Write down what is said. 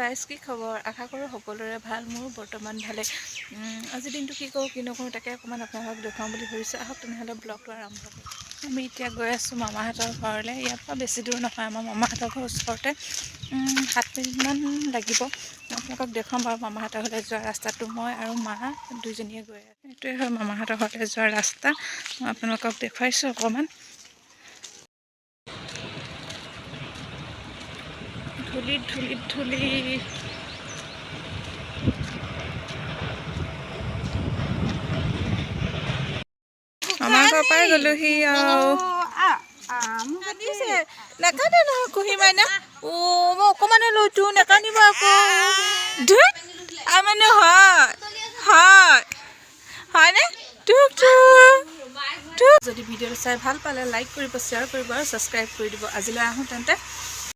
guys কি খবৰ আশা কৰোঁ সকলোৰে ভাল মোৰ বৰ্তমান ভালে আজি দিনটো কি কৰোঁ কি নকৰোঁ তাকে অকণমান আপোনালোকক দেখুৱাম বুলি ভাবিছোঁ আহক তেনেহ'লে ব্লগটো আৰম্ভ কৰোঁ আমি এতিয়া গৈ আছোঁ মামাহঁতৰ ঘৰলৈ ইয়াৰ পৰা বেছি দূৰ নহয় আমাৰ মামাহঁতৰ ঘৰৰ ওচৰতে 7 মিনিটমান লাগিব আপোনালোকক দেখুৱাম বাৰু মামাহঁতৰ ঘৰলৈ যোৱা ৰাস্তাটো মই আৰু মা দুইজনীয়ে গৈ আছোঁ এইটোৱে হয় মামাহঁতৰ ঘৰলৈ যোৱা ৰাস্তা মই আপোনালোকক দেখুৱাইছোঁ অকণমান ধূলি আমাৰ ঘৰৰ পৰাই গ'লোহি আৰু নেকানে নহয় কুহি মাইনা মই অকণমানে লৈছোঁ নেকানিব আকৌ মানে হয়নে যদি ভিডিঅ'টো চাই ভাল পালে লাইক কৰিব শ্বেয়াৰ কৰিব আৰু ছাবস্ক্ৰাইব কৰি দিব আজিলৈ আহোঁ তেন্তে